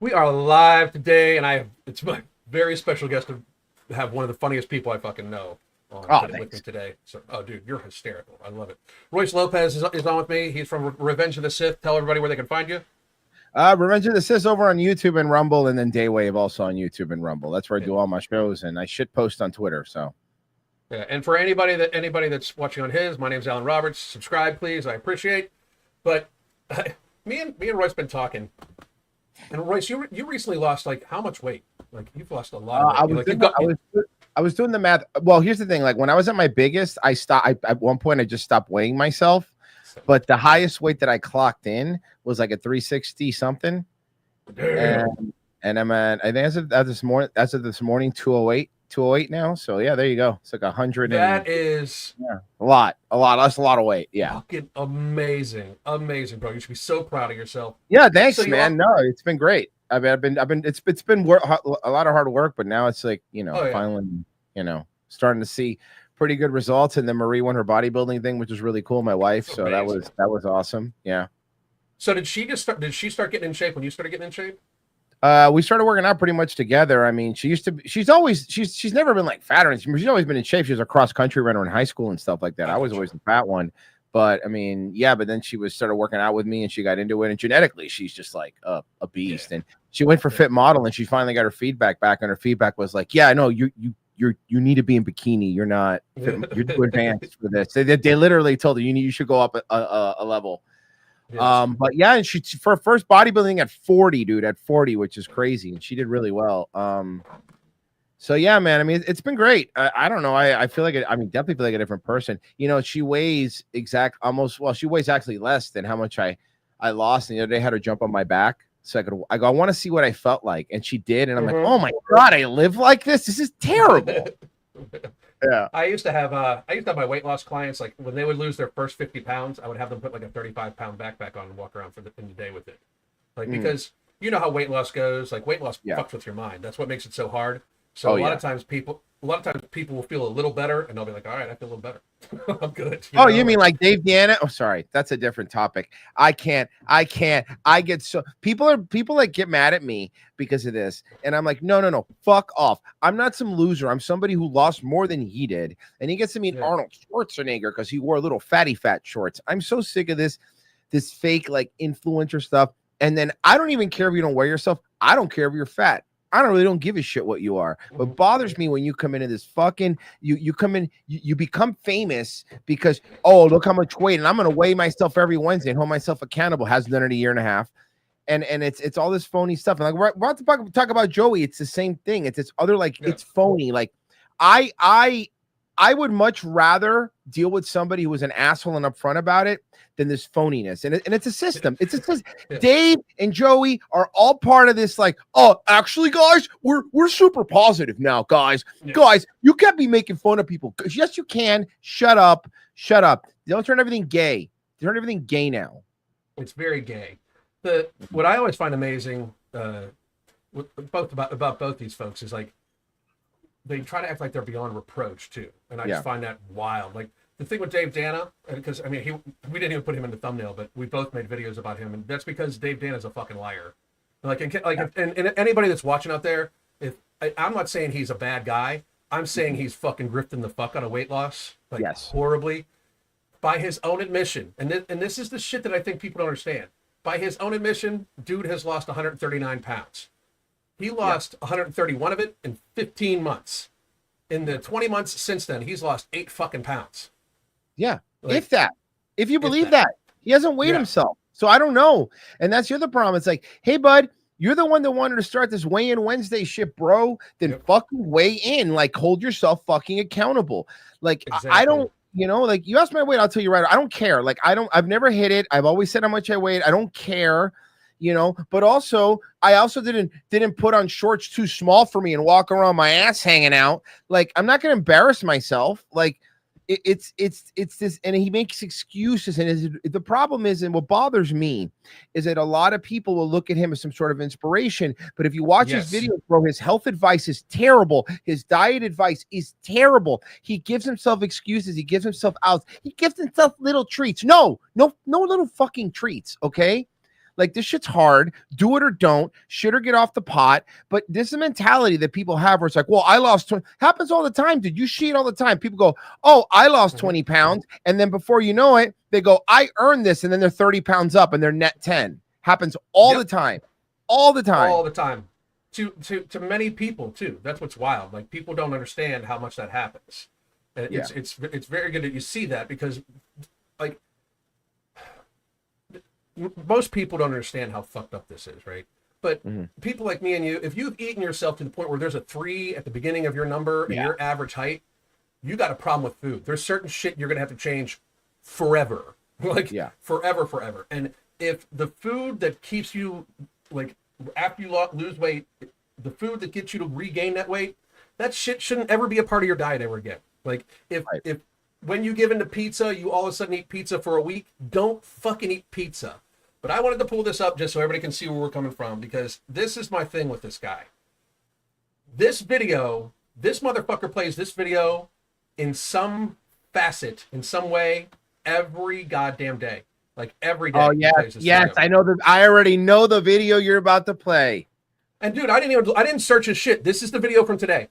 We are live today, and it's my very special guest to have one of the funniest people I fucking know Oh, with me thanks. today. So, oh, dude, you're hysterical. I love it. Royce Lopez is on with me. He's from Revenge of the Sith. Tell everybody where they can find you. Revenge of the Sis over on YouTube and Rumble, and then Daywave also on YouTube and Rumble. That's where I Yeah, do all my shows, and I should post on Twitter. So, yeah. And for anybody that's watching on his, my name's Alan Roberts. Subscribe, please. I appreciate. But me and Royce been talking, and Royce, you recently lost like how much weight? Like you've lost a lot of weight. I You was like you've doing, got. I was doing the math. Well, here's the thing: like when I was at my biggest, I stopped. At one point, I just stopped weighing myself. But the highest weight that I clocked in was like a 360 something, Damn. and I'm at I think as of this morning 208 now. So yeah, there you go. It's like 100 and That is yeah, a lot. That's a lot of weight. Yeah. fucking amazing, amazing, bro. You should be so proud of yourself. Yeah, So thanks, you man. are, No, it's been great. It's been a lot of hard work, but now it's like oh yeah, finally, starting to see pretty good results. And then Marie won her bodybuilding thing, which was really cool. My wife, so amazing. that was awesome. Yeah. So did she start getting in shape when you started getting in shape? We started working out pretty much together. I mean, she's never been like fat or anything. She's always been in shape. She was a cross country runner in high school and stuff like that. I I was gotcha. always the fat one. But I mean, yeah, but then she was started working out with me and she got into it. And genetically, she's just like a Yeah, beast. And she went for yeah. fit model and she finally got her feedback back. And her feedback was like, yeah, no, you need to be in bikini. You're not fit, you're too advanced for this. They literally told her you should go up a level. Yes. But yeah, and she for her first bodybuilding at 40, dude, at 40, which is crazy, and she did really well. So yeah, man. I mean, it's been great. I don't know. I feel like I mean, definitely feel like a different person. She weighs she weighs actually less than how much I lost. And the other day I had her jump on my back. So I want to see what I felt like. And she did. And I'm like, oh my God, I live like this. This is terrible. Yeah. I used to have my weight loss clients, like when they would lose their first 50 pounds, I would have them put like a 35-pound backpack on and walk around in the day with it. Like Mm, because you know how weight loss goes, like weight loss yeah. fucks with your mind. That's what makes it so hard. So Oh a lot yeah. of times people will feel a little better and they'll be like, all right, I feel a little better. I'm good. Oh, you mean Like like Dave Deanna? Oh, sorry, that's a different topic. I can't. I get so people that get mad at me because of this, and I'm like, no, fuck off. I'm not some loser. I'm somebody who lost more than he did, and he gets to meet yeah. Arnold Schwarzenegger because he wore little fatty fat shorts. I'm so sick of this fake like influencer stuff. And then I don't even care if you don't wear yourself. I don't care if you're fat. I don't give a shit what you are. What bothers me when you come into this fucking you come in you become famous because look how much weight and I'm gonna weigh myself every Wednesday and hold myself accountable. Hasn't done it a year and a half. And it's all this phony stuff. And like we're about to talk about Joey. It's the same thing. It's this other like Yeah. it's phony. Like I I I would much rather deal with somebody who was an asshole and upfront about it than this phoniness. And it's a system. It's a system. Yeah. Dave and Joey are all part of this. Like, oh, actually, guys, we're super positive now, guys. Yeah. Guys, you can't be making fun of people. Yes, you can. Shut up. Shut up. Don't turn everything gay. Turn everything gay now. It's very gay. What I always find amazing about both these folks is like they try to act like they're beyond reproach too, and I just find that wild. Like the thing with Dave Dana, because I mean we didn't even put him in the thumbnail, but we both made videos about him, and that's because Dave Dana's a fucking liar. And anybody that's watching out there, I'm not saying he's a bad guy, I'm saying he's fucking grifting the fuck out of weight loss, like Yes. horribly, by his own admission. And this is the shit that I think people don't understand. By his own admission, dude has lost 139 pounds. He lost 131 of it in 15 months. In the 20 months since then, he's lost 8 fucking pounds. Yeah. Like, if you believe that. that, he hasn't weighed Yeah. himself. So I don't know. And that's the other problem. It's like, hey, bud, you're the one that wanted to start this weigh in Wednesday shit, bro. Then fucking weigh in. Like, hold yourself fucking accountable. Like, Exactly. I don't, like you asked my weight, I'll tell you right. I don't care. Like, I've never hit it. I've always said how much I weighed. I don't care. But also I also didn't put on shorts too small for me and walk around my ass hanging out. Like, I'm not gonna embarrass myself. Like it's this, and he makes excuses. And the problem is, and what bothers me is that a lot of people will look at him as some sort of inspiration. But if you watch his videos, bro, his health advice is terrible. His diet advice is terrible. He gives himself excuses. He gives himself outs. He gives himself little treats. No little fucking treats. Okay. Like, this shit's hard. Do it or don't. Shit or get off the pot. But this is a mentality that people have where it's like, well, I lost 20. Happens all the time, dude. You see it all the time. People go, oh, I lost 20 pounds. And then before you know it, they go, I earned this. And then they're 30 pounds up and they're net 10. Happens all the time. All the time. All the time. To many people too. That's what's wild. Like, people don't understand how much that happens. And it's very good that you see that, because like most people don't understand how fucked up this is, right? But people like me and you, if you've eaten yourself to the point where there's a 3 at the beginning of your number and your average height, you got a problem with food. There's certain shit you're gonna have to change forever. Like forever. And if the food that keeps you, like, after you lose weight, the food that gets you to regain that weight, that shit shouldn't ever be a part of your diet ever again. Like, if when you give into pizza, you all of a sudden eat pizza for a week, don't fucking eat pizza. But I wanted to pull this up just so everybody can see where we're coming from, because this is my thing with this guy. This video, this motherfucker plays this video in some facet, in some way, every goddamn day. Like, every day. Oh, yes. I know I already know the video you're about to play. And dude, I didn't search his shit. This is the video from today.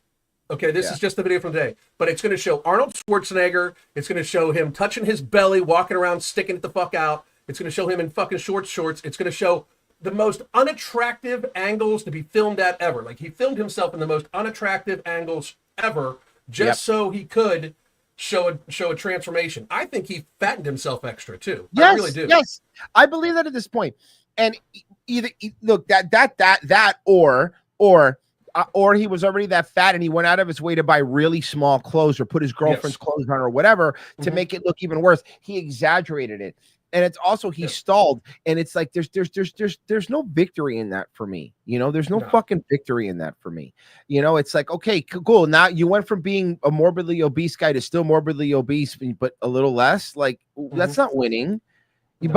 Okay, this is just the video from today. But it's going to show Arnold Schwarzenegger. It's going to show him touching his belly, walking around, sticking it the fuck out. It's going to show him in fucking shorts. It's going to show the most unattractive angles to be filmed at ever. Like, he filmed himself in the most unattractive angles ever, just so he could show a transformation. I think he fattened himself extra too. Yes, I really do. Yes, I believe that at this point. And either look, or he was already that fat and he went out of his way to buy really small clothes or put his girlfriend's clothes on or whatever to make it look even worse. He exaggerated it. And it's also, he stalled, and it's like there's no victory in that for me. You know, there's no fucking victory in that for me. You know, it's like, okay, cool. Now you went from being a morbidly obese guy to still morbidly obese, but a little less. Like, that's not winning. If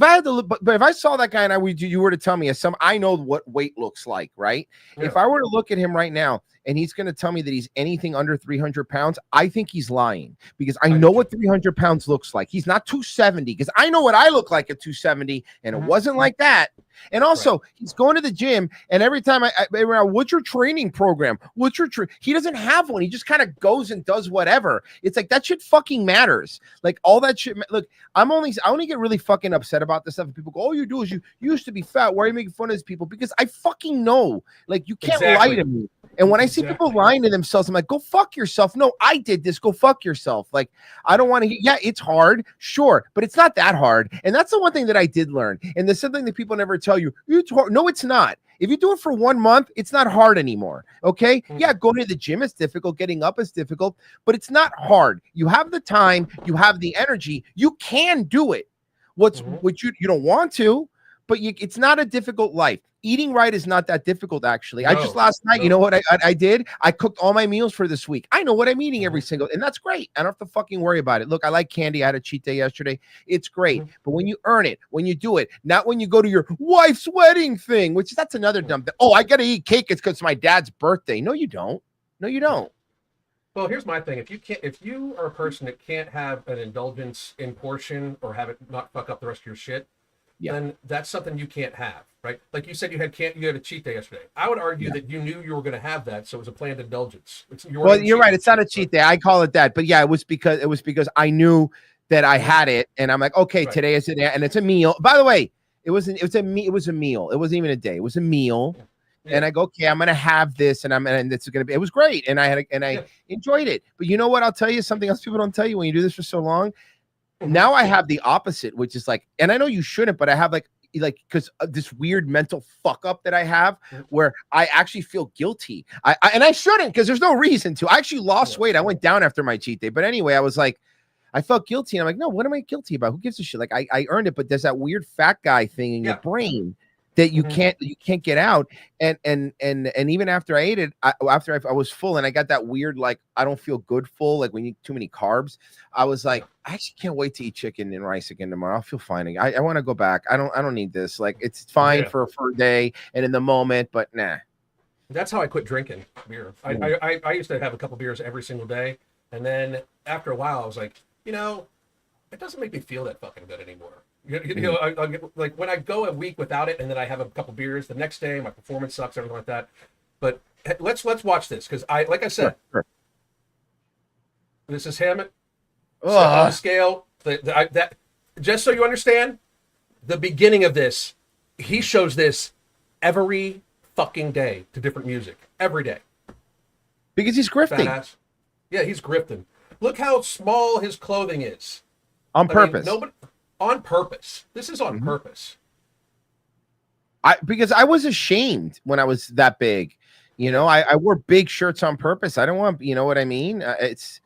I had to look, but if I saw that guy and you were to tell me I know what weight looks like, right? Yeah. If I were to look at him right now and he's going to tell me that he's anything under 300 pounds, I think he's lying, because I know what 300 pounds looks like. He's not 270, because I know what I look like at 270, and it wasn't like that. And also, he's going to the gym, and every time what's your training program? He doesn't have one. He just kind of goes and does whatever. It's like, that shit fucking matters. Like, all that shit. Look, I only get really fucking upset about this stuff. And people go, "Oh, you do is you used to be fat. Why are you making fun of these people?" Because I fucking know. Like, you can't lie to me. And when I see people lying to themselves, I'm like, go fuck yourself. No, I did this. Go fuck yourself. Like, I don't want to hear. Yeah, it's hard. Sure. But it's not that hard. And that's the one thing that I did learn. And there's something that people never tell you. It's hard. No, it's not. If you do it for 1 month, it's not hard anymore. Okay. Yeah. Going to the gym is difficult. Getting up is difficult, but it's not hard. You have the time. You have the energy. You can do it. What you don't want to, but it's not a difficult life. Eating right is not that difficult, actually. I just last night, you know what I did? I cooked all my meals for this week. I know what I'm eating every single, and that's great. I don't have to fucking worry about it. Look, I like candy. I had a cheat day yesterday. It's great. But when you earn it, when you do it, not when you go to your wife's wedding thing, that's another dumb thing. Oh, I got to eat cake. It's because it's my dad's birthday. No, you don't. No, you don't. Well, here's my thing. If you are a person that can't have an indulgence in portion or have it not fuck up the rest of your shit, then that's something you can't have, right? Like you said, you had a cheat day yesterday. I would argue that you knew you were going to have that, so it was a planned indulgence. You're right. It's not a cheat day. I call it that, but yeah, it was because I knew that I had it, and I'm like, okay, today is it, and it's a meal. By the way, it was a meal. It wasn't even a day. It was a meal. Yeah. And I go, okay, I'm gonna have this, and it's gonna be. It was great, and I enjoyed it. But you know what? I'll tell you something else people don't tell you when you do this for so long. Now I have the opposite, which is like, and I know you shouldn't, but I have like because this weird mental fuck up that I have where I actually feel guilty. And I shouldn't, because there's no reason to. I actually lost weight. I went down after my cheat day, but anyway, I was like, I felt guilty, and I'm like, no, what am I guilty about? Who gives a shit? Like, I earned it, but there's that weird fat guy thing in your brain that you can't get out. And even after I ate it, after I was full and I got that weird, like, I don't feel good full, like when you eat too many carbs, I was like, I actually can't wait to eat chicken and rice again tomorrow. I'll feel fine. I want to go back. I don't need this. Like, it's fine for a day and in the moment, but nah. That's how I quit drinking beer. I used to have a couple beers every single day. And then after a while, I was like, it doesn't make me feel that fucking good anymore. You know, I get, like when I go a week without it and then I have a couple beers, the next day my performance sucks, everything like that. But let's watch this because like I said, Sure. this is him. On the scale. That just so you understand, the beginning of this, he shows this every fucking day to different music every day because he's grifting. Badass. Yeah, he's grifting. Look how small his clothing is. On purpose. Nobody on purpose. This is on purpose. Because I was ashamed when I was that big. You know, I wore big shirts on purpose. I don't want, you know what I mean? It's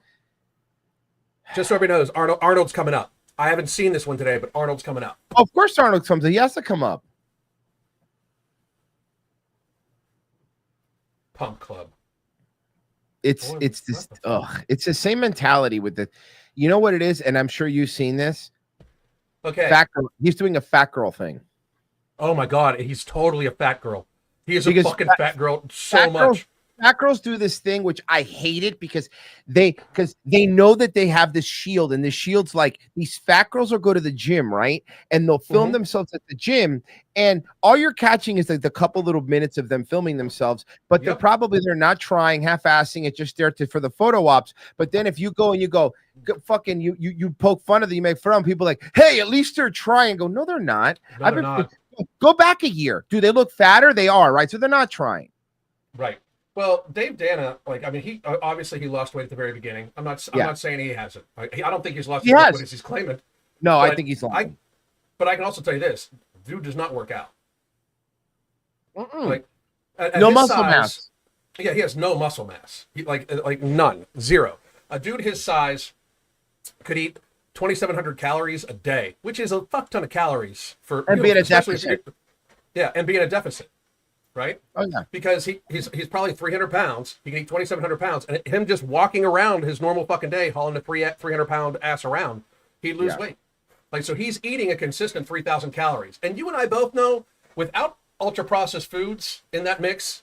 just so everybody knows, Arnold's coming up. I haven't seen this one today, but Arnold's coming up. Of course Arnold comes up. He has to come up. Pump Club. It's this it's the same mentality with the, you know what it is, and I'm sure you've seen this. Okay. Fat girl, he's doing a fat girl thing. Oh my god, he's totally a fat girl. He is a fucking fat girl so much. Fat girls do this thing, which I hate it because they know that they have this shield, and the shield's like these fat girls will go to the gym, right? And they'll film themselves at the gym, and all you're catching is like the couple little minutes of them filming themselves, but they're not trying, half-assing it, just there for the photo ops. But then if you go and you go fucking you poke fun of them, you make fun of them, people like, hey, at least they're trying. Go, no, they're not. No, they're not. Go back a year. Do they look fatter? They are, right? So they're not trying. Right. Well, Dave Dana, like, I mean, he obviously he lost weight at the very beginning. I'm not saying he hasn't. I don't think he's lost as much weight as he's claiming. No, I think he's lost. But I can also tell you this: dude does not work out. Like, no muscle mass. Yeah, he has no muscle mass. Like none, zero. A dude his size could eat 2,700 calories a day, which is a fuck ton of calories for and be in a deficit. And be in a deficit. Right? Oh yeah. Because he's probably 300 pounds. He can eat 2,700 pounds, and him just walking around his normal fucking day, hauling a 300-pound ass around, he'd lose weight. Like, so he's eating a consistent 3,000 calories. And you and I both know, without ultra processed foods in that mix,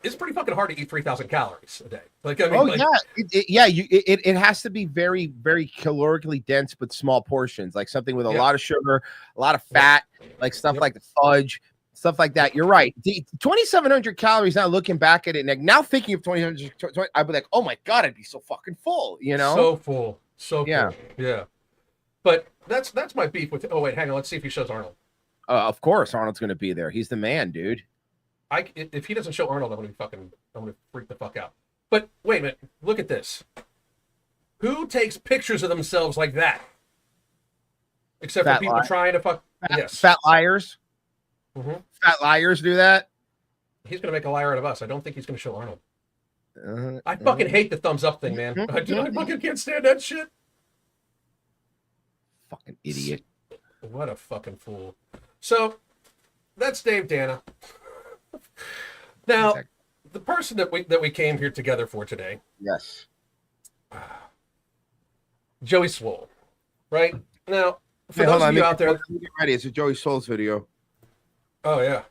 it's pretty fucking hard to eat 3,000 calories a day. Like, I mean, it has to be very, very calorically dense, but small portions, like something with a lot of sugar, a lot of fat, like stuff like the fudge. Stuff like that. You're right. 2,700 calories. Now looking back at it, and now thinking of 2,700, I'd be like, oh my god, I'd be so fucking full. You know, so full, full. Yeah. But that's my beef with. Oh wait, hang on. Let's see if he shows Arnold. Of course, Arnold's going to be there. He's the man, dude. If he doesn't show Arnold, I'm gonna freak the fuck out. But wait a minute. Look at this. Who takes pictures of themselves like that? Except for people trying to fuck. Fat liars. Fat liars do that. He's gonna make a liar out of us. I don't think he's gonna show Arnold. I fucking hate the thumbs up thing, man. I fucking can't stand that shit. Fucking idiot. What a fucking fool. So that's Dave Dana. Now, the person that we came here together for today. Yes. Joey Swoll. Right? Now, for those of you out there. Get ready. It's a Joey Swoll's video. Oh yeah. I'm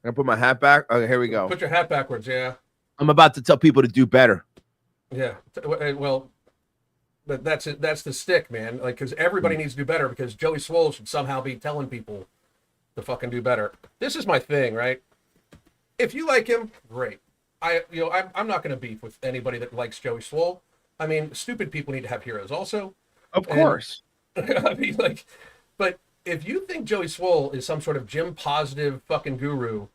gonna put my hat back. Okay, here we go. Put your hat backwards, yeah. I'm about to tell people to do better. Yeah. Well, that's it. That's the stick, man. Like, because everybody needs to do better. Because Joey Swoll should somehow be telling people to fucking do better. This is my thing, right? If you like him, great. I'm not gonna beef with anybody that likes Joey Swoll. I mean, stupid people need to have heroes, also. Of course. I mean, like, but. If you think Joey Swoll is some sort of gym positive fucking guru,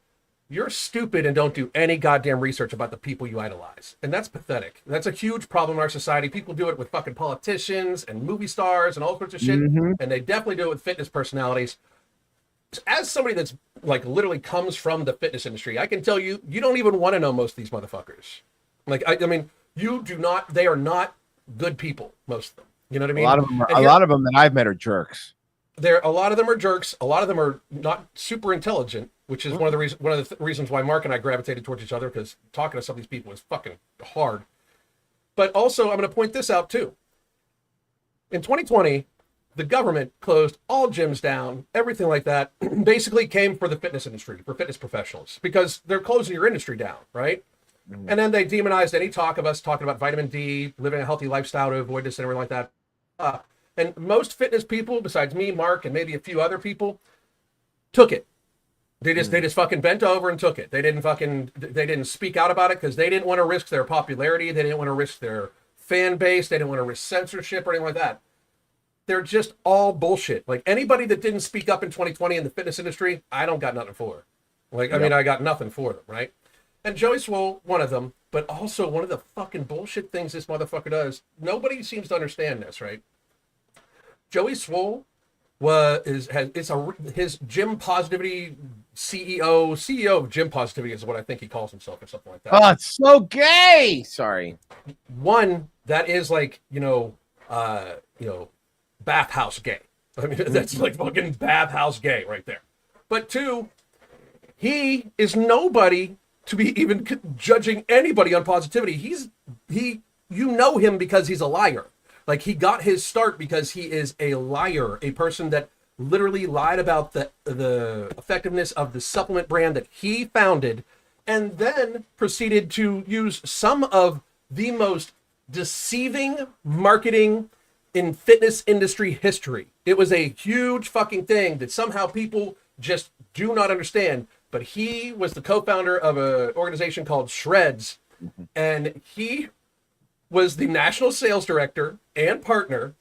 you're stupid and don't do any goddamn research about the people you idolize. And that's pathetic. That's a huge problem in our society. People do it with fucking politicians and movie stars and all sorts of shit. And they definitely do it with fitness personalities. As somebody that's like literally comes from the fitness industry, I can tell you, you don't even want to know most of these motherfuckers. Like, I mean, they are not good people, most of them. You know what I mean? A lot of them that I've met are jerks. A lot of them are jerks. A lot of them are not super intelligent, which is one of the reasons why Mark and I gravitated towards each other, because talking to some of these people is fucking hard. But also, I'm going to point this out too. In 2020, the government closed all gyms down, everything like that. Basically, came for the fitness industry, for fitness professionals, because they're closing your industry down, right? And then they demonized any talk of us talking about vitamin D, living a healthy lifestyle to avoid this and everything like that. And most fitness people, besides me, Mark, and maybe a few other people, took it. They just fucking bent over and took it. They didn't speak out about it because they didn't want to risk their popularity. They didn't want to risk their fan base. They didn't want to risk censorship or anything like that. They're just all bullshit. Like anybody that didn't speak up in 2020 in the fitness industry, I don't got nothing for. Like, I mean, I got nothing for them, right? And Joey Swoll, one of them, but also one of the fucking bullshit things this motherfucker does. Nobody seems to understand this, right? Joey Swoll his gym positivity CEO of gym positivity is what I think he calls himself or something like that. Oh, it's so gay. Sorry. One that is like, bathhouse gay. I mean, that's like fucking bathhouse gay right there. But two, he is nobody to be even judging anybody on positivity. You know him because he's a liar. Like he got his start because he is a liar, a person that literally lied about the effectiveness of the supplement brand that he founded, and then proceeded to use some of the most deceiving marketing in fitness industry history. It was a huge fucking thing that somehow people just do not understand. But he was the co-founder of an organization called Shreds, and he was the national sales director and partner,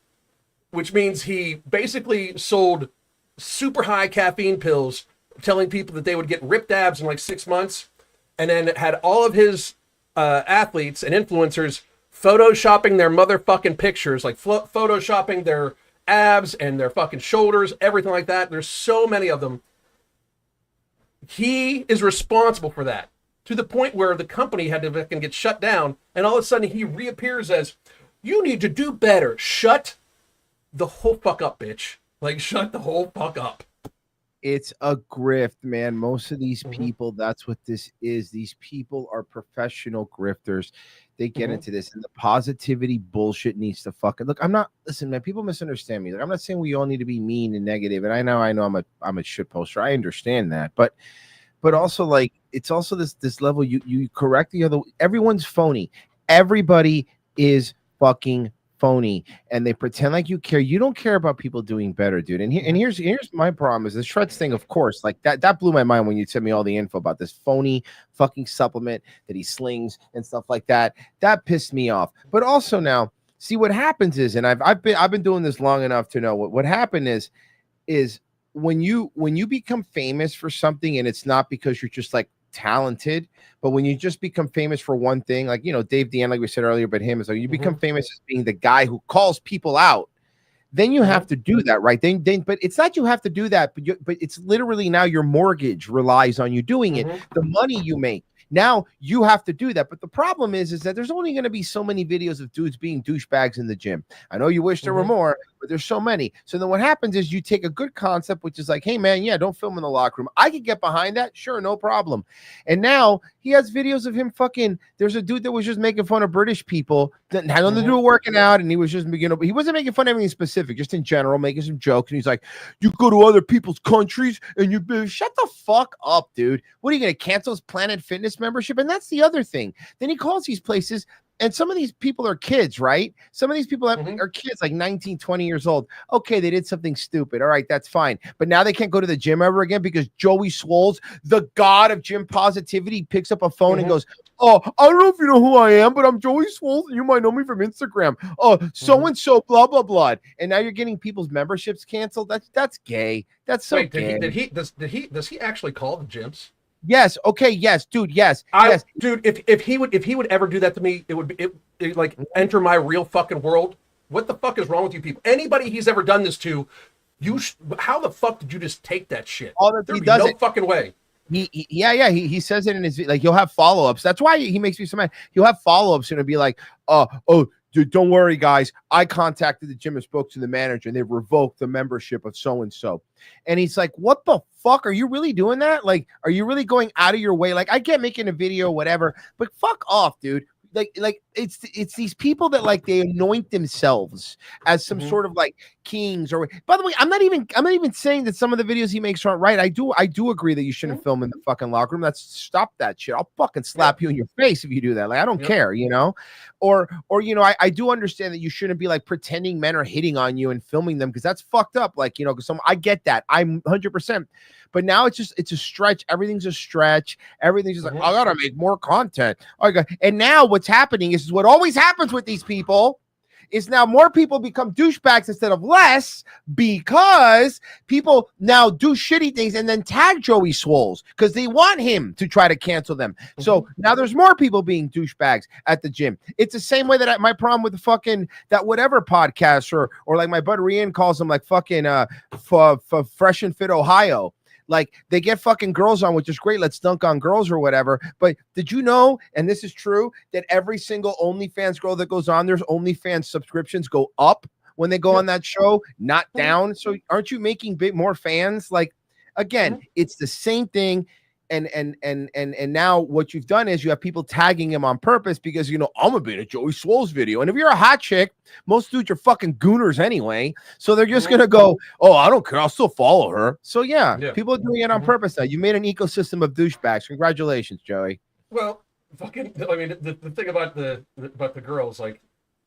which means he basically sold super high caffeine pills, telling people that they would get ripped abs in like 6 months, and then had all of his athletes and influencers photoshopping their motherfucking pictures, like photoshopping their abs and their fucking shoulders, everything like that. There's so many of them. He is responsible for that, to the point where the company had to fucking get shut down, and all of a sudden he reappears as, you need to do better. Shut the whole fuck up, bitch. Like, shut the whole fuck up. It's a grift, man. Most of these people, that's what this is. These people are professional grifters. They get into this, and the positivity bullshit needs to fucking look. Listen, man, people misunderstand me. Like, I'm not saying we all need to be mean and negative, and I know I'm a shit poster. I understand that, but also, like, it's also this level you correct the other. Everyone's phony. Everybody is fucking phony, and they pretend like you care. You don't care about people doing better, dude. And here's my problem is the Shreds thing. Of course, like that blew my mind when you sent me all the info about this phony fucking supplement that he slings and stuff like that. That pissed me off. But also now, see what happens is, and I've been doing this long enough to know what happened is when you become famous for something, and it's not because you're just like talented, but when you just become famous for one thing, like, Dave Deanne, like we said earlier, but him is like, you become famous as being the guy who calls people out, then you have to do that, right? Then but it's not you have to do that, but it's literally now your mortgage relies on you doing it. The money you make, now you have to do that. But the problem is that there's only going to be so many videos of dudes being douchebags in the gym. I know you wish there were more, but there's so many. So then what happens is you take a good concept, which is like, hey, man, yeah, don't film in the locker room. I could get behind that. Sure, no problem. And now he has videos of him fucking, there's a dude that was just making fun of British people that had nothing to do with working out. And he was just, he wasn't making fun of anything specific, just in general, making some jokes. And he's like, you go to other people's countries and you shut the fuck up, dude. What are you going to cancel his Planet Fitness membership? And that's the other thing. Then he calls these places, and some of these people are kids, right? Some of these people are kids, like 19, 20 years old. Okay, they did something stupid. All right, that's fine. But now they can't go to the gym ever again because Joey Swoll, the god of gym positivity, picks up a phone and goes, oh, I don't know if you know who I am, but I'm Joey Swoll. You might know me from Instagram. Oh, so-and-so, blah, blah, blah. And now you're getting people's memberships canceled. That's gay. That's so gay. Does he actually call the gyms? Yes. Okay. Yes, dude. Yes. Yes. Dude, if he would ever do that to me, it would like enter my real fucking world. What the fuck is wrong with you people? Anybody he's ever done this to, how the fuck did you just take that shit? There'd be no fucking way. He says it in his, like, he'll have follow-ups. That's why he makes me so mad. He'll have follow-ups and it'll be like, dude, don't worry, guys. I contacted the gym and spoke to the manager, and they revoked the membership of so-and-so. And he's like, what the fuck? Are you really doing that? Like, are you really going out of your way? Like, I get making a video, whatever, but fuck off, dude. like it's these people that like they anoint themselves as some sort of like kings. Or by the way, I'm not even saying that some of the videos he makes aren't right. I do agree that you shouldn't film in the fucking locker room. That's stop that shit. I'll fucking slap you in your face if you do that. Like I don't care, you know. Or you know, I do understand that you shouldn't be like pretending men are hitting on you and filming them, because that's fucked up. Like, you know, because I get that. I'm 100%. But now it's a stretch. Everything's a stretch. Everything's just like, I gotta make more content. And now what's happening is what always happens with these people is now more people become douchebags instead of less, because people now do shitty things and then tag Joey Swolls because they want him to try to cancel them. So now there's more people being douchebags at the gym. It's the same way that my problem with the fucking that whatever podcast or like my buddy Ian calls them, like fucking Fresh and Fit Ohio. Like they get fucking girls on, which is great. Let's dunk on girls or whatever. But did you know, and this is true, that every single OnlyFans girl that goes on, there's OnlyFans subscriptions go up when they go on that show, not down. So aren't you making more fans? Like, again, it's the same thing. And now what you've done is you have people tagging him on purpose because, you know, I'm gonna be in a Joey Swoll's video. And if you're a hot chick, most dudes are fucking gooners anyway. So they're just gonna go, oh, I don't care, I'll still follow her. So yeah. People are doing it on purpose now. You made an ecosystem of douchebags. Congratulations, Joey. Well, fucking, I mean, the thing about the girls, like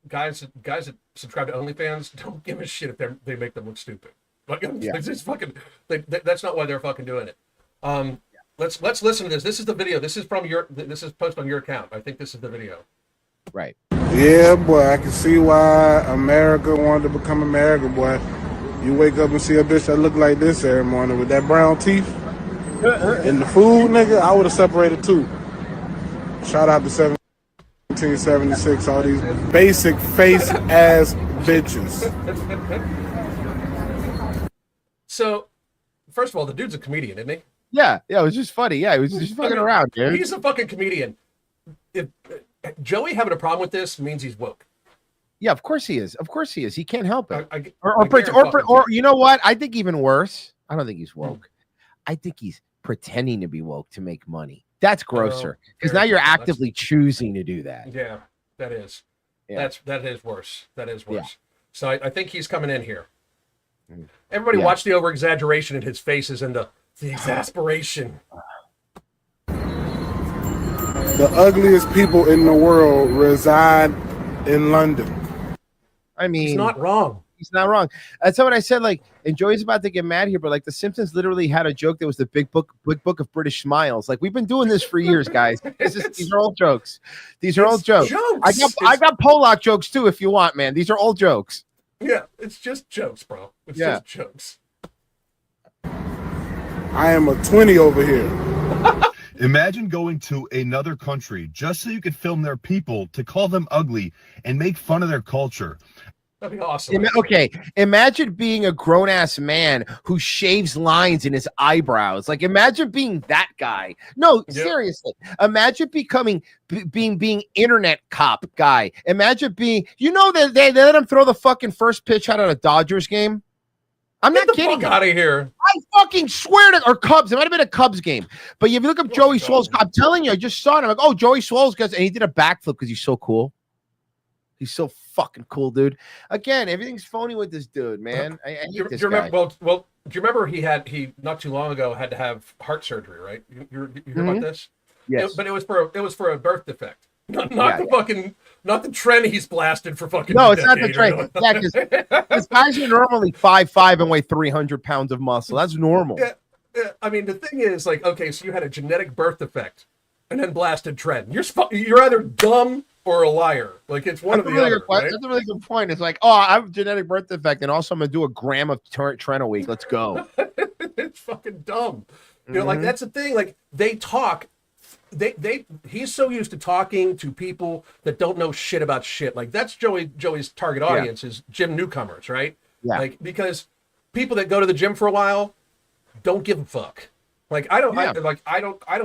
guys that subscribe to OnlyFans don't give a shit if they make them look stupid. Like, it's just fucking, that's not why they're fucking doing it. Let's listen to this. This is the video. This is posted on your account. I think this is the video. Right. Yeah, boy, I can see why America wanted to become America, boy. You wake up and see a bitch that look like this every morning with that brown teeth and the food, nigga, I would have separated too. Shout out to 1776, all these basic face ass bitches. So, first of all, the dude's a comedian, isn't he? Yeah, it was just funny. Yeah, he was just fucking around, dude. He's a fucking comedian. If Joey having a problem with this means he's woke. Yeah, of course he is. Of course he is. He can't help it. Or you know what? I think even worse. I don't think he's woke. I think he's pretending to be woke to make money. That's grosser, because now you're actively choosing to do that. Yeah, that is. Yeah. That is worse. That is worse. Yeah. So I think he's coming in here. Everybody watch the over exaggeration in his faces and the exasperation. The ugliest people in the world reside in London. I mean, he's not wrong. He's not wrong. That's what I said. Like, and Joey's about to get mad here, but like The Simpsons literally had a joke that was the big book of British smiles. Like, we've been doing this for years, guys. These are old jokes. These are old jokes. I got Polak jokes too, if you want, man. These are old jokes. Yeah, it's just jokes, bro. It's just jokes. I am a 20 over here. Imagine going to another country just so you could film their people, to call them ugly and make fun of their culture. That'd be awesome. Okay, imagine being a grown-ass man who shaves lines in his eyebrows. Like, imagine being that guy. No, seriously. Imagine being internet cop guy. Imagine being, you know, that they let him throw the fucking first pitch out of a Dodgers game. I'm not kidding. Get out of here. I fucking swear to, or Cubs. It might have been a Cubs game. But if you look up Joey Swoll's, I'm telling you, I just saw it. I'm like, oh, Joey Swoll's guys, and he did a backflip because he's so cool. He's so fucking cool, dude. Again, everything's phony with this dude, man. I hate this guy. Well, do you remember he not too long ago had to have heart surgery, right? You hear about this? Yes. But it was for a birth defect. Not the trend he's blasted for fucking. No, it's not the trend. Yeah, because guys are normally 5'5" and weigh 300 pounds of muscle. That's normal. Yeah. I mean, the thing is, like, okay, so you had a genetic birth defect and then blasted trend. You're either dumb or a liar. Like, it's one of the other. Right? That's a really good point. It's like, oh, I have a genetic birth defect, and also I'm gonna do a gram of Tren a week. Let's go. It's fucking dumb. You know, like, that's the thing. Like, they talk. He's so used to talking to people that don't know shit about shit. Like, that's Joey's target audience is gym newcomers, right? Yeah. Like, because people that go to the gym for a while don't give a fuck. Like, I don't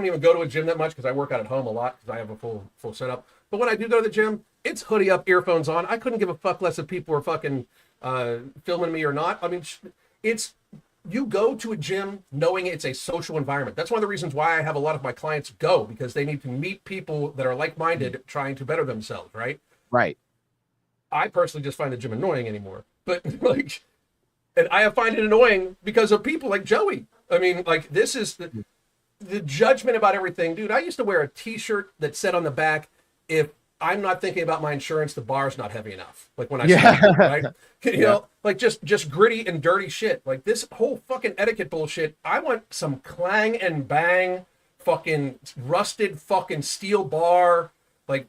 even go to a gym that much because I work out at home a lot because I have a full setup. But when I do go to the gym, it's hoodie up, earphones on. I couldn't give a fuck less if people were fucking filming me or not. I mean, it's you go to a gym knowing it's a social environment. That's one of the reasons why I have a lot of my clients go, because they need to meet people that are like-minded trying to better themselves, right? Right. I personally just find the gym annoying anymore. But like, and I find it annoying because of people like Joey. I mean, like, this is the judgment about everything. Dude, I used to wear a t-shirt that said on the back, if I'm not thinking about my insurance, the bar's not heavy enough. Like when I started, right? You know, like just gritty and dirty shit. Like this whole fucking etiquette bullshit. I want some clang and bang, fucking rusted fucking steel bar, like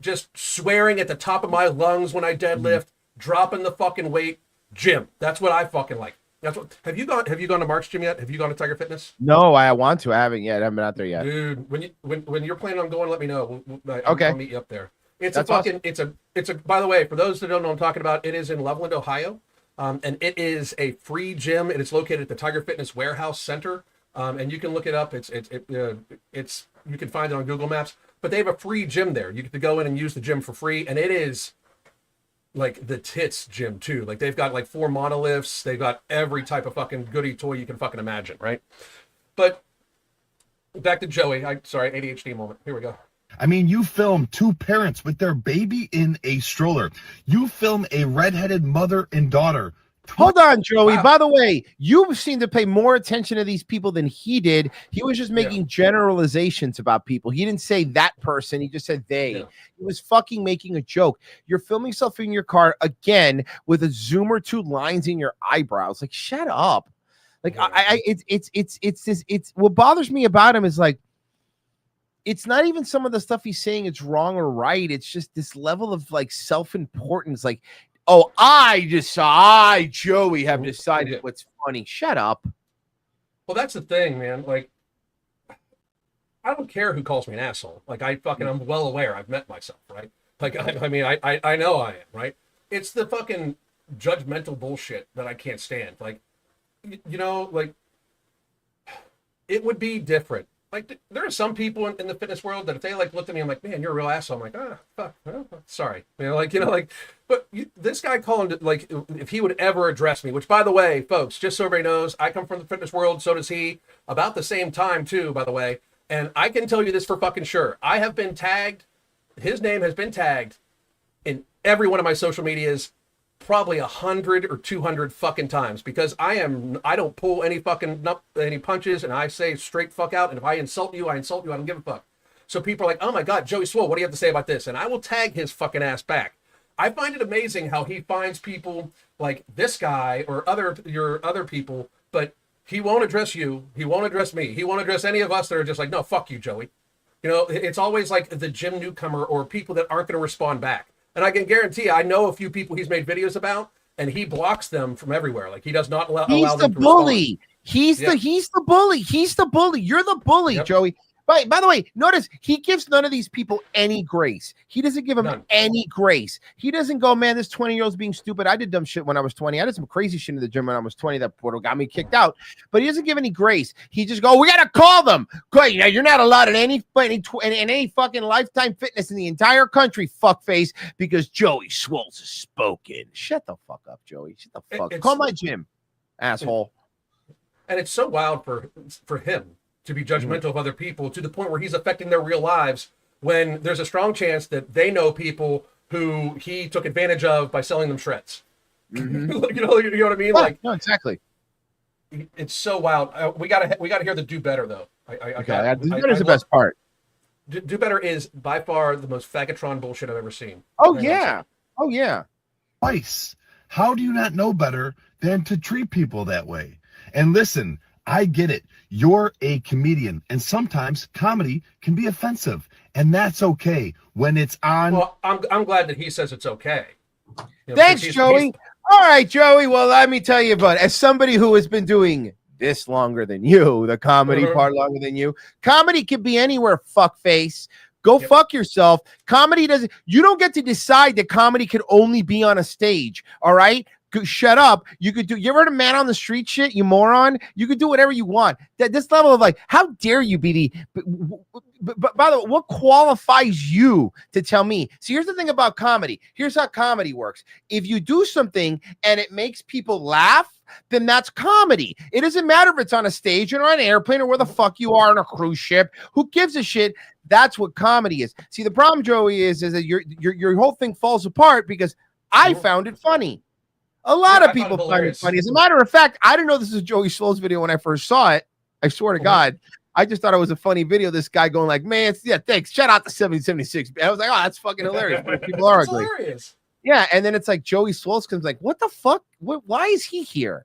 just swearing at the top of my lungs when I deadlift, dropping the fucking weight. Gym. That's what I fucking like. That's what. Have you gone to Mark's gym yet? Have you gone to Tiger Fitness? No, I want to. I haven't yet. I haven't been out there yet. Dude, when you're planning on going, let me know. Okay. I'll meet you up there. It's That's a fucking it's a. By the way, for those that don't know what I'm talking about, it is in Loveland, Ohio, and it is a free gym, and it's located at the Tiger Fitness Warehouse Center. And you can look it up. It's you can find it on Google Maps. But they have a free gym there. You get to go in and use the gym for free, and it is like the tits gym too. Like they've got like 4 monoliths. They've got every type of fucking goody toy you can fucking imagine, right? But back to Joey. Sorry, ADHD moment. Here we go. I mean, you film 2 parents with their baby in a stroller. You film a redheaded mother and daughter. Hold on, Joey. Wow. By the way, you seem to pay more attention to these people than he did. He was just making generalizations about people. He didn't say that person. He just said they. Yeah. He was fucking making a joke. You're filming yourself in your car again with a zoom or 2 lines in your eyebrows. Like, shut up. Like, Yeah. it's what bothers me about him is like, it's not even some of the stuff he's saying it's wrong or right. It's just this level of like self-importance. Like, oh, Joey, have decided what's funny. Shut up. Well, that's the thing, man. Like, I don't care who calls me an asshole. Like, I'm well aware. I've met myself, right? Like, I mean, I know I am, right? It's the fucking judgmental bullshit that I can't stand. Like, you know, like, it would be different. Like, there are some people in the fitness world that if they like looked at me, I'm like, man, you're a real asshole. I'm like, fuck, sorry. But this guy calling it, like, if he would ever address me, which, by the way, folks, just so everybody knows, I come from the fitness world, so does he, about the same time too, by the way. And I can tell you this for fucking sure. I have been tagged, his name has been tagged in every one of my social medias, probably 100 or 200 fucking times, because I don't pull any punches, and I say straight fuck out. And if I insult you, I insult you. I don't give a fuck. So people are like, oh my God, Joey Swoll, what do you have to say about this? And I will tag his fucking ass back. I find it amazing how he finds people like this guy or your other people, but he won't address you. He won't address me. He won't address any of us that are just like, no, fuck you, Joey. You know, it's always like the gym newcomer or people that aren't going to respond back. And I can guarantee, I know a few people he's made videos about, and he blocks them from everywhere. Like, he does not allow them to respond. He's the bully. He's the bully. You're the bully, Joey. By the way, notice he gives none of these people any grace. He doesn't give them any grace. He doesn't go, man, this 20-year-old's being stupid. I did dumb shit when I was 20. I did some crazy shit in the gym when I was 20 that got me kicked out. But he doesn't give any grace. He just go, we got to call them. Great. Now, you're not allowed in any fucking Lifetime Fitness in the entire country, fuckface, because Joey Swoll's spoken. Shut the fuck up, Joey. Shut the fuck up. Call my gym, asshole. And it's so wild for him to be judgmental of other people to the point where he's affecting their real lives, when there's a strong chance that they know people who he took advantage of by selling them shreds. You know what I mean? Like, no, exactly. It's so wild. We gotta hear the do better though. Do better is the best part. Do better is by far the most faggotron bullshit I've ever seen. Oh yeah. Twice. How do you not know better than to treat people that way? And listen, I get it. You're a comedian, and sometimes comedy can be offensive, and that's okay when it's on. Well, I'm glad that he says it's okay. Thanks, Joey. All right, Joey. Well, let me tell you about it. As somebody who has been doing this longer than you, the comedy part longer than you, comedy can be anywhere, fuckface. Go fuck yourself. Comedy doesn't. You don't get to decide that comedy can only be on a stage. All right. shut up. You could do. You ever heard of man on the street shit? You moron. You could do whatever you want. That this level of like, how dare you be the? But by the way, what qualifies you to tell me? See, here's the thing about comedy. Here's how comedy works. If you do something and it makes people laugh, then that's comedy. It doesn't matter if it's on a stage or on an airplane or where the fuck you are on a cruise ship. Who gives a shit? That's what comedy is. See, the problem, Joey, is that your whole thing falls apart because I found it funny. A lot of people find it funny. As a matter of fact, I didn't know this was Joey Swoll's video when I first saw it. I swear to God. I just thought it was a funny video. This guy going like, man, thanks. Shout out to 7076. I was like, oh, that's fucking hilarious. People are ugly. Hilarious. Yeah, and then it's like Joey Swoll comes like, what the fuck? Why is he here?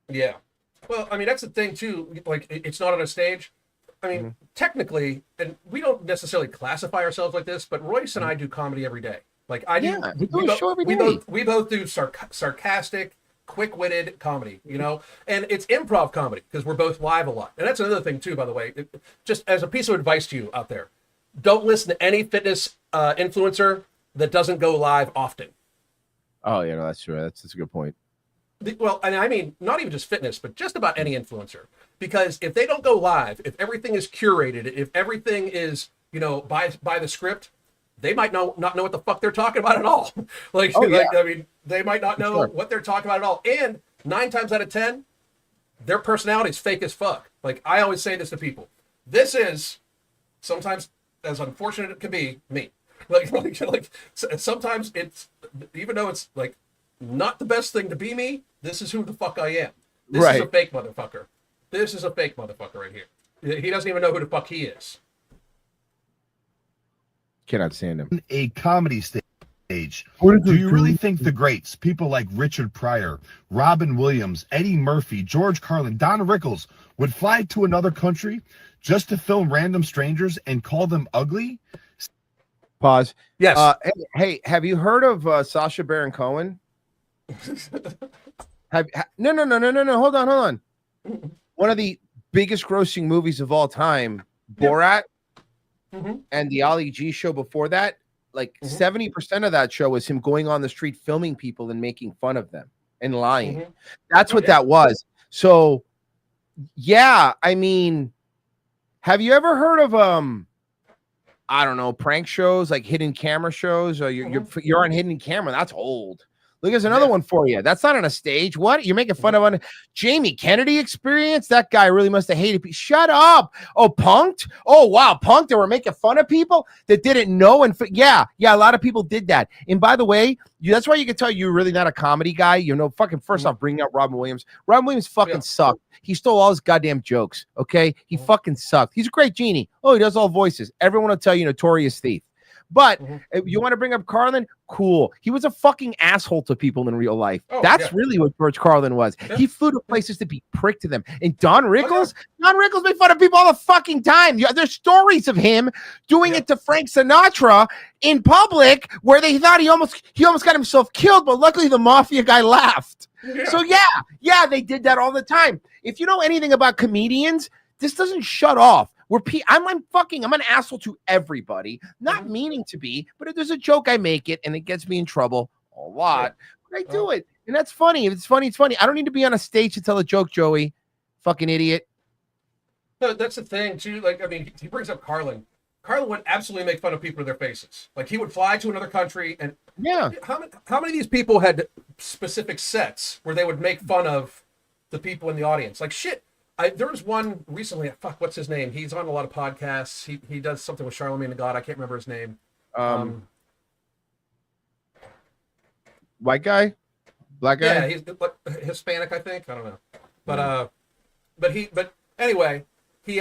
Yeah. Well, I mean, that's the thing, too. Like, it's not on a stage. I mean, technically, and we don't necessarily classify ourselves like this, but Royce and I do comedy every day. Like, I do. Yeah, we both do sarcastic, quick-witted comedy, you know? And it's improv comedy because we're both live a lot. And that's another thing, too, by the way. Just as a piece of advice to you out there, don't listen to any fitness influencer that doesn't go live often. Oh, yeah, no, that's true. That's a good point. Well, and I mean, not even just fitness, but just about any influencer. Because if they don't go live, if everything is curated, if everything is, you know, by the script, they might not know what the fuck they're talking about at all. I mean, they might not know what they're talking about at all. And 9 times out of 10, their personality is fake as fuck. Like, I always say this to people. This is, sometimes, as unfortunate it can be, me. Like sometimes it's, even though it's, like, not the best thing to be me, this is who the fuck I am. This is a fake motherfucker. This is a fake motherfucker right here. He doesn't even know who the fuck he is. Cannot stand him. A comedy stage. Do you really think the greats, people like Richard Pryor, Robin Williams, Eddie Murphy, George Carlin, Don Rickles, would fly to another country just to film random strangers and call them ugly? Pause. Yes. Hey, have you heard of Sacha Baron Cohen? No. Hold on. One of the biggest grossing movies of all time, Borat, and the Ali G show before that, like 70% of that show was him going on the street filming people and making fun of them and lying. That's what that was. So, yeah, I mean, have you ever heard of I don't know, prank shows like hidden camera shows? Or you're on hidden camera. That's old. Look, there's another one for you. That's not on a stage. What? You're making fun of Jamie Kennedy experience? That guy really must have hated people. Shut up. Oh, Punked? Oh, wow. Punked. They were making fun of people that didn't know. And yeah, a lot of people did that. And by the way, that's why you can tell you're really not a comedy guy. You know, fucking first off, bringing up Robin Williams. Robin Williams fucking sucked. He stole all his goddamn jokes. Okay. He fucking sucked. He's a great genie. Oh, he does all voices. Everyone will tell you notorious thief. But if you want to bring up Carlin, cool. He was a fucking asshole to people in real life. That's really what George Carlin was. He flew to places to be pricked to them. And Don Rickles made fun of people all the fucking time. There's stories of him doing it to Frank Sinatra in public where they thought he almost got himself killed, but luckily the mafia guy laughed. So yeah, they did that all the time. If you know anything about comedians, this doesn't shut off. I'm an asshole to everybody, not meaning to be, but if there's a joke, I make it, and it gets me in trouble a lot. But I do it, and that's funny. If it's funny, it's funny. I don't need to be on a stage to tell a joke, Joey. Fucking idiot. No, that's the thing too. Like, I mean, he brings up Carlin. Carlin would absolutely make fun of people to their faces. Like, he would fly to another country, and how many of these people had specific sets where they would make fun of the people in the audience? Like, shit. There was one recently. Fuck, what's his name? He's on a lot of podcasts. He does something with Charlamagne the God. I can't remember his name. White guy, black guy. Yeah, he's Hispanic, I think. I don't know, but anyway, he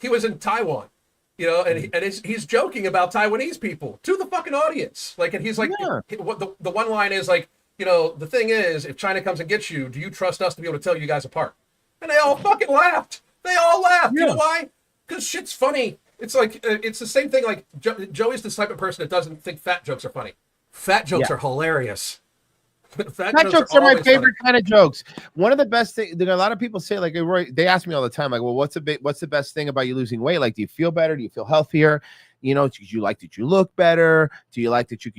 was in Taiwan, you know, and he's joking about Taiwanese people to the fucking audience. Like, and he's like, what the one line is like, you know, the thing is, if China comes and gets you, do you trust us to be able to tell you guys apart? And they all fucking laughed. They all laughed. You know why? Because shit's funny. It's like, it's the same thing. Like, Joey's the type of person that doesn't think fat jokes are funny. Fat jokes are hilarious. Fat Fat jokes are my always favorite kind of jokes. One of the best things, a lot of people say, like, Roy, they ask me all the time, like, well, what's the best thing about you losing weight? Like, do you feel better? Do you feel healthier? You know, do you like that you look better? Do you like that you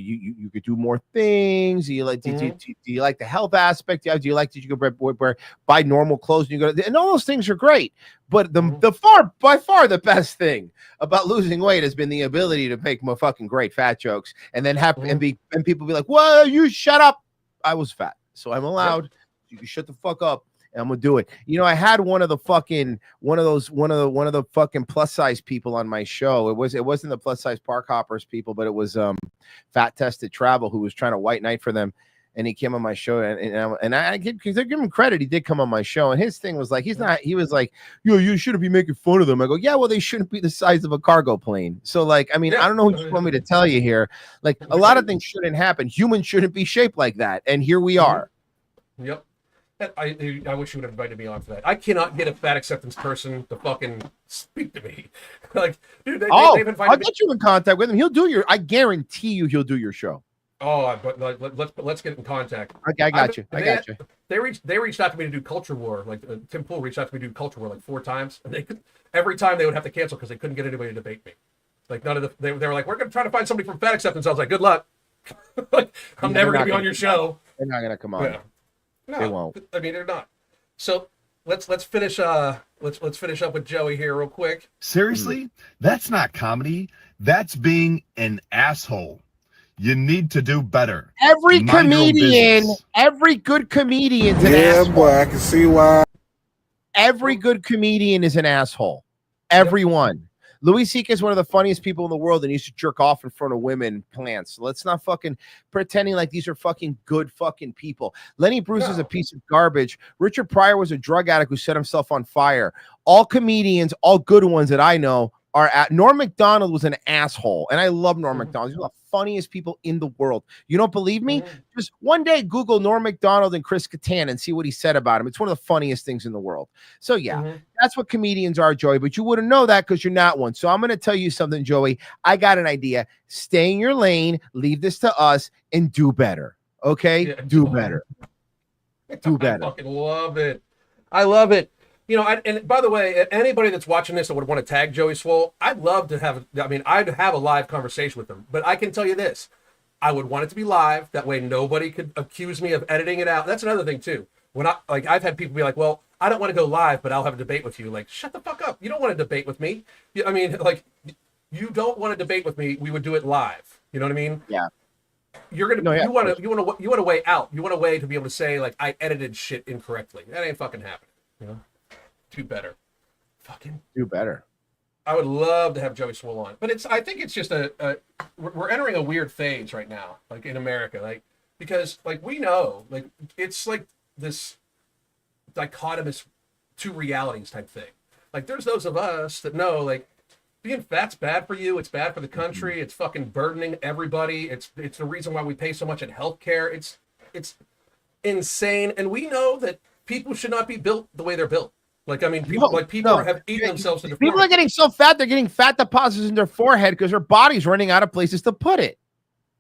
could do more things? Do you like do you like the health aspect? Do you like that you could buy normal clothes and you go and all those things are great. But by far the best thing about losing weight has been the ability to make more fucking great fat jokes and then have and people be like, "Well, you shut up. I was fat, so I'm allowed. Yep. You can shut the fuck up." And I'm gonna do it. You know, I had one of the fucking plus size people on my show. It wasn't the plus size park hoppers people, but it was Fat Tested Travel who was trying to white knight for them, and he came on my show and I give him credit. He did come on my show, and his thing was like he was like, yo, you shouldn't be making fun of them. I go, yeah, well, they shouldn't be the size of a cargo plane. So like, I mean, I don't know what you want me to tell you here. Like a lot of things shouldn't happen. Humans shouldn't be shaped like that, and here we are. Yep. I wish you would have invited me on for that. I cannot get a fat acceptance person to fucking speak to me. Like, dude, they've invited I'll get you in contact with him. I guarantee you he'll do your show. Oh, but let's get in contact. Okay, I got you. They reached out to me to do Culture War. Like Tim Pool reached out to me to do Culture War like 4 times, and every time they would have to cancel because they couldn't get anybody to debate me. Like they were like, we're gonna try to find somebody from Fat Acceptance. I was like, good luck. Like I'm never gonna be on your show. They're not gonna come on. Yeah. No, they won't. I mean, they're not. So let's finish. Let's finish up with Joey here real quick. Seriously, that's not comedy. That's being an asshole. You need to do better. Every good comedian's an asshole. Boy, I can see why. Every good comedian is an asshole. Everyone. Louis C.K. is one of the funniest people in the world and he used to jerk off in front of women plants. So let's not fucking pretending like these are fucking good fucking people. Lenny Bruce is a piece of garbage. Richard Pryor was a drug addict who set himself on fire. All comedians, all good ones that I know are at. Norm Macdonald was an asshole. And I love Norm Macdonald. He's one of the funniest people in the world. You don't believe me? Just one day Google Norm Macdonald and Chris Kattan and see what he said about him. It's one of the funniest things in the world. So yeah, that's what comedians are, Joey, but you wouldn't know that because you're not one. So I'm going to tell you something, Joey. I got an idea. Stay in your lane, leave this to us, and do better. Okay? Yeah, do better. Do better. I fucking love it. I love it. You know, and by the way, anybody that's watching this that would want to tag Joey Swoll, I'd love to have, I'd have a live conversation with him. But I can tell you this, I would want it to be live. That way nobody could accuse me of editing it out. That's another thing too. When I've had people be like, well, I don't want to go live, but I'll have a debate with you. Like, shut the fuck up. You don't want to debate with me. I mean, like, you don't want to debate with me. We would do it live. You know what I mean? Yeah. You're gonna. No, yeah, you want a way out. You want a way to be able to say like I edited shit incorrectly. That ain't fucking happening. You know. Do better. Fucking do better. I would love to have Joey Swoll on, but I think it's just we're entering a weird phase right now, like in America, like because like we know, like it's like this dichotomous two realities type thing. Like there's those of us that know like being fat's bad for you, it's bad for the country, it's fucking burdening everybody. It's the reason why we pay so much in healthcare. It's insane, and we know that people should not be built the way they're built. Like, I mean, people have eaten themselves into people are getting so fat, they're getting fat deposits in their forehead because their body's running out of places to put it.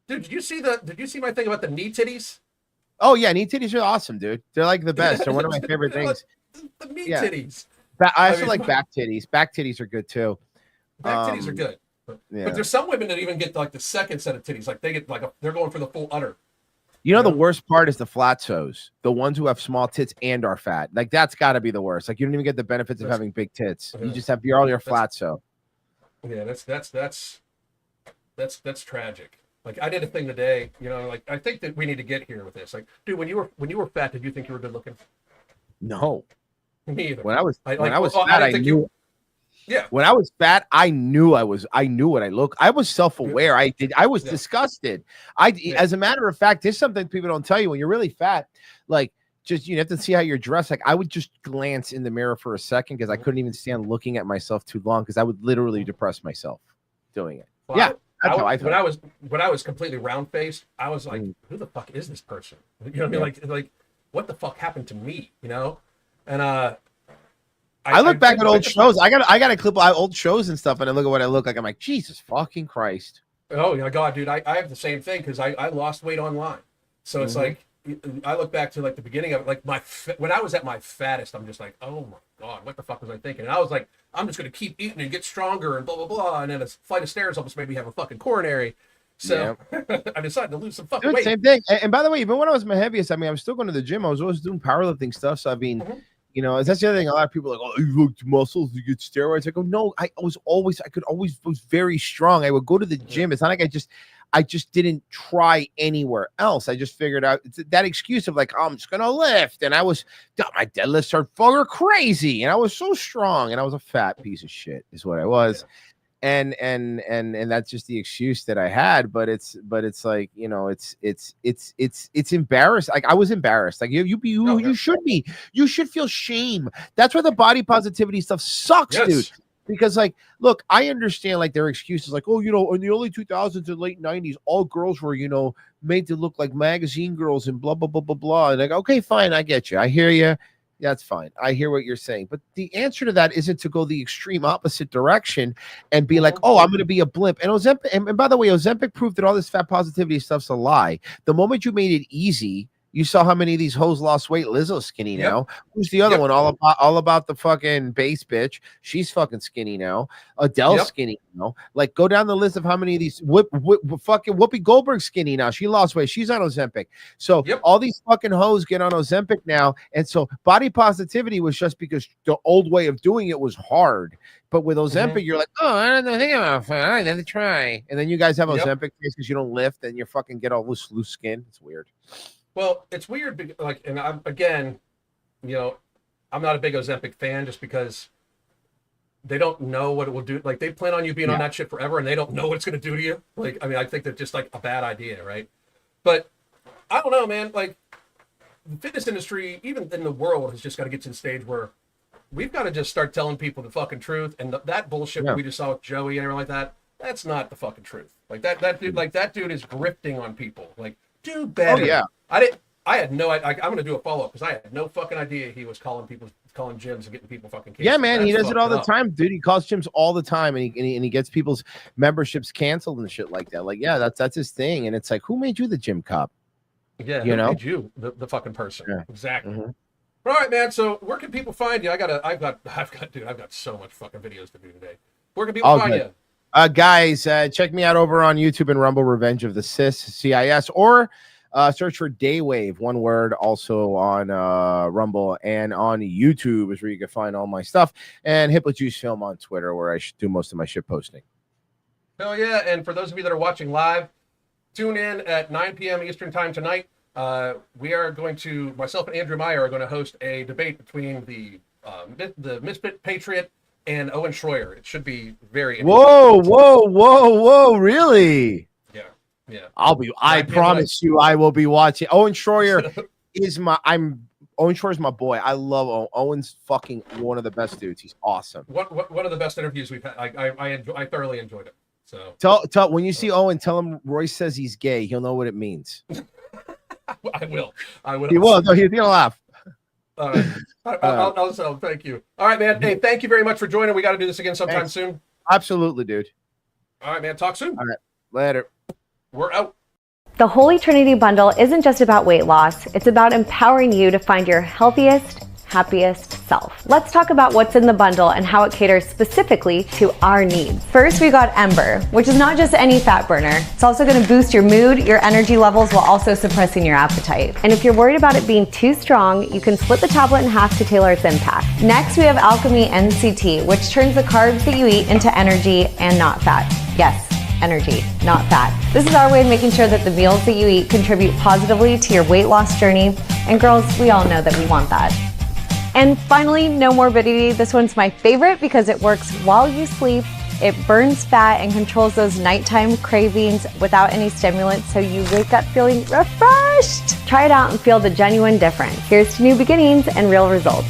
Dude, did you see my thing about the knee titties? Oh, yeah, knee titties are awesome, dude. They're like the best. They're one of my favorite things. The knee titties. I also like back titties. Back titties are good, too. Back titties are good. But there's some women that even get like the second set of titties. Like they get they're going for the full udder. You know, the worst part is the flatsos, the ones who have small tits and are fat. Like that's got to be the worst. Like you don't even get the benefits of having big tits. You just have your flatso. Yeah, that's tragic. Like I did a thing today. You know, like I think that we need to get here with this. Like, dude, when you were fat, did you think you were good looking? No, me either. When I was fat, I knew. Yeah. When I was fat, I knew what I looked. I was self-aware. I was disgusted. As a matter of fact, there's something people don't tell you when you're really fat, like just you have to see how you're dressed. Like I would just glance in the mirror for a second because I couldn't even stand looking at myself too long because I would literally depress myself doing it. Well, yeah. That's how I felt. When I was completely round faced, I was like, who the fuck is this person? You know what I mean? Like what the fuck happened to me? You know? And I look back at old shows. I got a clip of old shows and stuff, and I look at what I look like. I'm like, Jesus fucking Christ. Oh my God, dude! I have the same thing because I lost weight online, so it's like I look back to like the beginning of it, like when I was at my fattest, I'm just like, oh my God, what the fuck was I thinking? And I was like, I'm just going to keep eating and get stronger and blah, blah, blah. And then a flight of stairs almost made me have a fucking coronary. So I decided to lose some fucking weight. Same thing. And by the way, even when I was my heaviest, I mean, I was still going to the gym. I was always doing powerlifting stuff. So I mean, you know, that's the other thing. A lot of people are like, oh, you look muscles, you get steroids. I go, no, I was very strong. I would go to the gym. It's not like I just didn't try anywhere else. I just figured out that excuse of like, oh, I'm just gonna lift, and my deadlifts are fucking crazy, and I was so strong, and I was a fat piece of shit, is what I was, and that's just the excuse that I had. But it's like, you know, it's embarrassed. Like I was embarrassed. Like you should be. You should feel shame. That's why the body positivity stuff sucks, dude. Because, like, look, I understand, like, their excuses, like, oh, you know, in the early 2000s and late 90s, all girls were, you know, made to look like magazine girls and blah, blah, blah, blah, blah. And like, okay, fine, I get you. I hear you. That's fine. I hear what you're saying. But the answer to that isn't to go the extreme opposite direction and be like, oh, I'm going to be a blimp. And Ozempic, and by the way, Ozempic proved that all this fat positivity stuff's a lie. The moment you made it easy, you saw how many of these hoes lost weight. Lizzo's skinny now. Who's the other one? All about the fucking base bitch. She's fucking skinny now. Adele's skinny now. Like, go down the list of how many of these. Fucking Whoopi Goldberg's skinny now. She lost weight. She's on Ozempic. So all these fucking hoes get on Ozempic now. And so body positivity was just because the old way of doing it was hard. But with Ozempic, you're like, oh, I don't think about fat. I didn't try. And then you guys have Ozempic because you don't lift and you fucking get all loose skin. It's weird. Well, it's weird, like, and I'm, again, you know, I'm not a big Ozempic fan just because they don't know what it will do. Like, they plan on you being on that shit forever, and they don't know what it's going to do to you. Like, I mean, I think that's just, like, a bad idea, right? But I don't know, man. Like, the fitness industry, even in the world, has just got to get to the stage where we've got to just start telling people the fucking truth. And that bullshit that we just saw with Joey and everything like that, that's not the fucking truth. Like, that dude is grifting on people. Like, do better. Oh, yeah. I had no idea. I'm going to do a follow-up because I had no fucking idea he was calling gyms and getting people fucking cases. Yeah, man, he does it all the time, dude. He calls gyms all the time, and he gets people's memberships canceled and shit like that. Like, yeah, that's his thing. And it's like, who made you the gym cop? Yeah, who made you the fucking person? Yeah. Exactly. All right, man. So where can people find you? I've got so much fucking videos to do today. Where can people find you? Guys, check me out over on YouTube and Rumble, Revenge of the CIS, or search for Daywave, one word, also on Rumble, and on YouTube is where you can find all my stuff, and Hippo Juice Film on Twitter, where I should do most of my shit posting. Hell yeah. And for those of you that are watching live, tune in at 9 p.m. Eastern time tonight. We are going to, myself and Andrew Meyer are going to host a debate between the Misfit Patriot and Owen Schroyer. It should be very interesting. Whoa, really? Yeah. I promise you I will be watching. Owen Schroyer Owen Schroyer's my boy. I love Owen. Owen's fucking one of the best dudes. He's awesome. One of the best interviews we've had. I thoroughly enjoyed it. So tell when you see Owen, tell him Royce says he's gay. He'll know what it means. I will. He will. No, he's gonna laugh. All right. I'll thank you. All right, man. Hey, thank you very much for joining. We got to do this again sometime soon. Absolutely, dude. All right, man. Talk soon. All right. Later. We're out. The Holy Trinity Bundle isn't just about weight loss. It's about empowering you to find your healthiest, happiest self. Let's talk about what's in the bundle and how it caters specifically to our needs. First, we got Ember, which is not just any fat burner. It's also going to boost your mood, your energy levels, while also suppressing your appetite. And if you're worried about it being too strong, you can split the tablet in half to tailor its impact. Next, we have Alchemy NCT, which turns the carbs that you eat into energy and not fat. Yes, energy, not fat. This is our way of making sure that the meals that you eat contribute positively to your weight loss journey. And girls, we all know that we want that. And finally, no morbidity. This one's my favorite because it works while you sleep. It burns fat and controls those nighttime cravings without any stimulants, so you wake up feeling refreshed. Try it out and feel the genuine difference. Here's to new beginnings and real results.